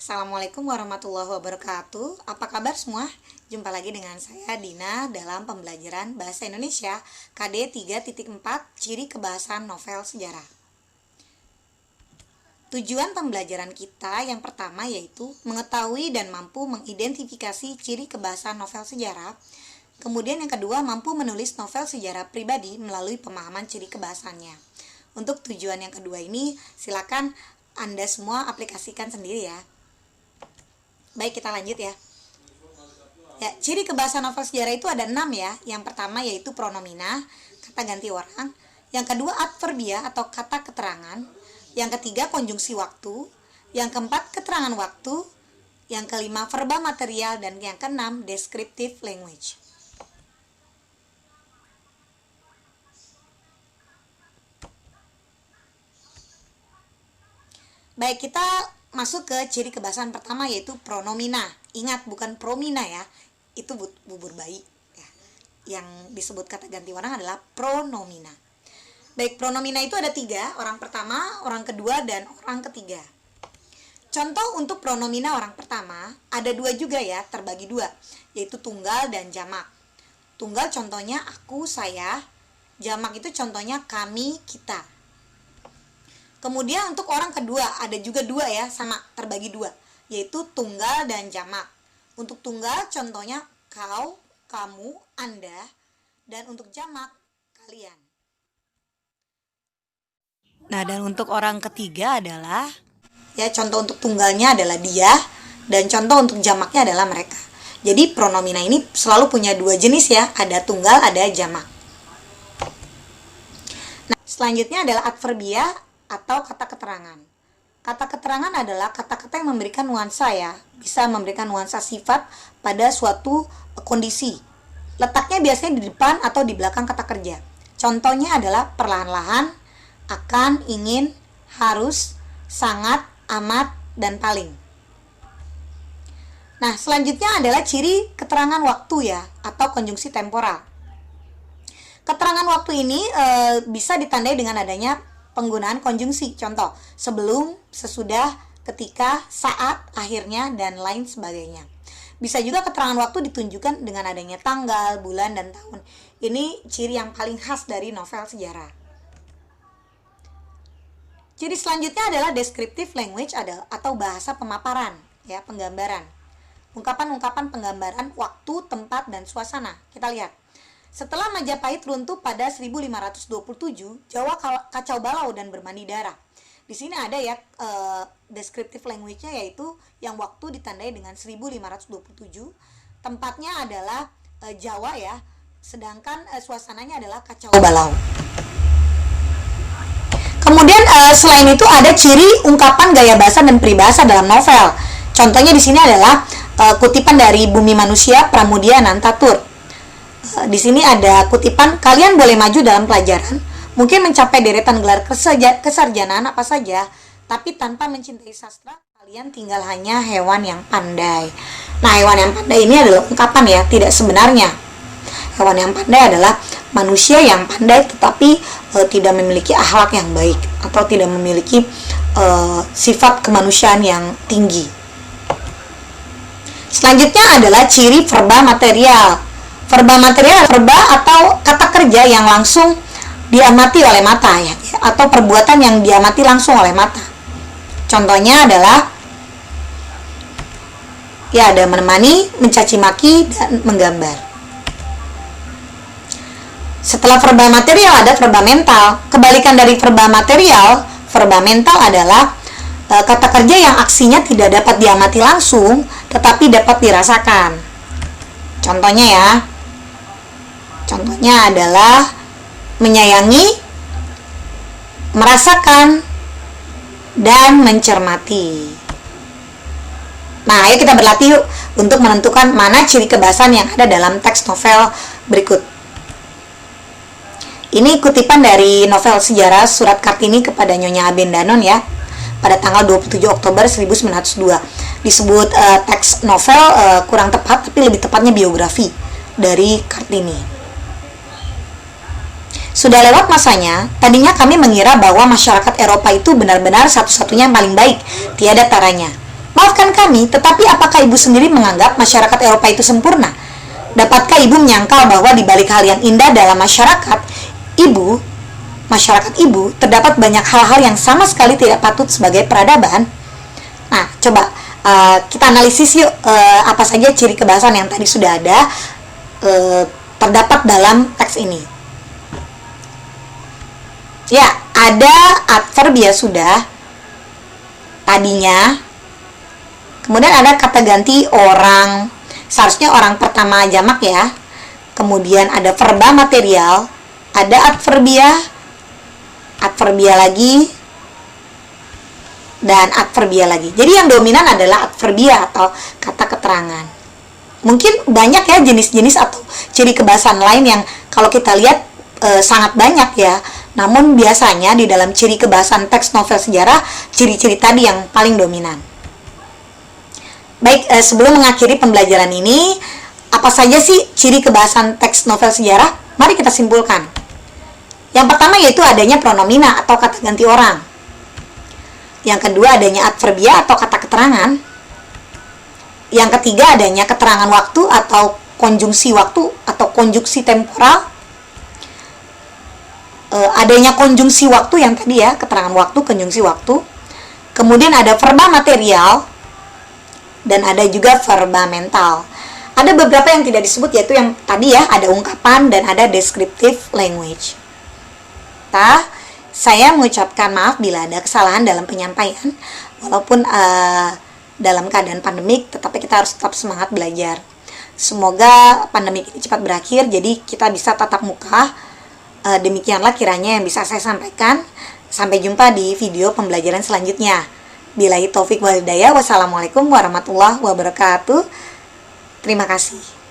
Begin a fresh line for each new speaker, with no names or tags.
Assalamualaikum warahmatullahi wabarakatuh. Apa kabar semua? Jumpa lagi dengan saya Dina dalam pembelajaran Bahasa Indonesia KD 3.4 Ciri Kebahasan Novel Sejarah. Tujuan pembelajaran kita yang pertama yaitu mengetahui dan mampu mengidentifikasi ciri kebahasan novel sejarah. Kemudian yang kedua, mampu menulis novel sejarah pribadi melalui pemahaman ciri kebahasannya. Untuk tujuan yang kedua ini, silakan Anda semua aplikasikan sendiri ya. Baik, kita lanjut ya. Ciri kebahasan novel sejarah itu ada 6 ya. Yang pertama yaitu pronomina, kata ganti orang. Yang kedua adverbia atau kata keterangan. Yang ketiga konjungsi waktu. Yang keempat keterangan waktu. Yang kelima verba material. Dan yang keenam descriptive language. Baik, kita masuk ke ciri kebahasan pertama yaitu pronomina. Ingat, bukan promina ya. Itu bubur bayi ya. Yang disebut kata ganti orang adalah pronomina. Baik, pronomina itu ada 3. Orang pertama, orang kedua, dan orang ketiga. Contoh untuk pronomina orang pertama ada 2 juga ya, terbagi 2, yaitu tunggal dan jamak. Tunggal contohnya aku, saya. Jamak itu contohnya kami, kita. Kemudian untuk orang kedua ada juga 2 ya, sama terbagi 2, yaitu tunggal dan jamak. Untuk tunggal contohnya kau, kamu, Anda, dan untuk jamak kalian. Nah, dan untuk orang ketiga adalah contoh untuk tunggalnya adalah dia, dan contoh untuk jamaknya adalah mereka. Jadi pronomina ini selalu punya 2 jenis ya, ada tunggal, ada jamak. Nah, selanjutnya adalah adverbia atau kata keterangan. Kata keterangan adalah kata-kata yang memberikan nuansa ya, bisa memberikan nuansa sifat pada suatu kondisi. Letaknya biasanya di depan atau di belakang kata kerja. Contohnya adalah perlahan-lahan, akan, ingin, harus, sangat, amat, dan paling. Nah, selanjutnya adalah ciri keterangan waktu ya, atau konjungsi temporal. Keterangan waktu ini bisa ditandai dengan adanya penggunaan konjungsi. Contoh, sebelum, sesudah, ketika, saat, akhirnya, dan lain sebagainya. Bisa juga keterangan waktu ditunjukkan dengan adanya tanggal, bulan, dan tahun. Ini ciri yang paling khas dari novel sejarah. Ciri selanjutnya adalah descriptive language atau bahasa pemaparan, ya, penggambaran. Ungkapan-ungkapan penggambaran waktu, tempat, dan suasana. Kita lihat. Setelah Majapahit runtuh pada 1527, Jawa kacau balau dan bermandi darah. Di sini ada ya descriptive language-nya, yaitu yang waktu ditandai dengan 1527, tempatnya adalah Jawa ya, sedangkan suasananya adalah kacau balau. Kemudian selain itu ada ciri ungkapan gaya bahasa dan peribahasa dalam novel. Contohnya di sini adalah kutipan dari Bumi Manusia Pramudia Anantatur. Di sini ada kutipan, kalian boleh maju dalam pelajaran, mungkin mencapai deretan gelar kesarjanaan apa saja, tapi tanpa mencintai sastra, kalian tinggal hanya hewan yang pandai. Nah, hewan yang pandai ini adalah ungkapan ya, tidak sebenarnya. Hewan yang pandai adalah manusia yang pandai tetapi tidak memiliki akhlak yang baik atau tidak memiliki sifat kemanusiaan yang tinggi. Selanjutnya adalah ciri verba material. Verba material verba atau kata kerja yang langsung diamati oleh mata ya, atau perbuatan yang diamati langsung oleh mata. Contohnya adalah ya, ada menemani, mencaci maki, dan menggambar. Setelah verba material ada verba mental. Kebalikan dari verba material, verba mental adalah kata kerja yang aksinya tidak dapat diamati langsung tetapi dapat dirasakan. Contohnya ya. Contohnya adalah menyayangi, merasakan, dan mencermati. Nah, ayo kita berlatih yuk untuk menentukan mana ciri kebahasan yang ada dalam teks novel berikut. Ini kutipan dari novel sejarah Surat Kartini kepada Nyonya Abendanon ya, pada tanggal 27 Oktober 1902. Disebut teks novel kurang tepat, tapi lebih tepatnya biografi dari Kartini. Sudah lewat masanya, tadinya kami mengira bahwa masyarakat Eropa itu benar-benar satu-satunya yang paling baik, tiada taranya. Maafkan kami, tetapi apakah ibu sendiri menganggap masyarakat Eropa itu sempurna? Dapatkah ibu menyangkal bahwa di balik hal yang indah dalam masyarakat ibu, terdapat banyak hal-hal yang sama sekali tidak patut sebagai peradaban? Nah, coba kita analisis yuk apa saja ciri kebahasaan yang tadi sudah ada terdapat dalam teks ini. Ya, ada adverb ya sudah tadinya. Kemudian ada kata ganti orang, seharusnya orang pertama jamak ya. Kemudian ada verba material, ada adverbia lagi, dan adverbia lagi. Jadi yang dominan adalah adverbia atau kata keterangan. Mungkin banyak ya jenis-jenis atau ciri kebahasaan lain yang kalau kita lihat sangat banyak ya. Namun biasanya di dalam ciri kebahasaan teks novel sejarah, ciri-ciri tadi yang paling dominan. Baik, sebelum mengakhiri pembelajaran ini, apa saja sih ciri kebahasaan teks novel sejarah? Mari kita simpulkan. Yang pertama yaitu adanya pronomina atau kata ganti orang. Yang kedua adanya adverbia atau kata keterangan. Yang ketiga adanya keterangan waktu atau konjungsi waktu atau konjungsi temporal. Adanya konjungsi waktu yang tadi ya, keterangan waktu, konjungsi waktu. Kemudian ada verba material dan ada juga verba mental. Ada beberapa yang tidak disebut yaitu yang tadi ya, ada ungkapan dan ada descriptive language. Saya mengucapkan maaf bila ada kesalahan dalam penyampaian, walaupun dalam keadaan pandemik, tetapi kita harus tetap semangat belajar. Semoga pandemi ini cepat berakhir, jadi kita bisa tatap muka. Demikianlah kiranya yang bisa saya sampaikan. Sampai jumpa di video pembelajaran selanjutnya. Billahi taufik wal hidayah. Wassalamualaikum warahmatullahi wabarakatuh. Terima kasih.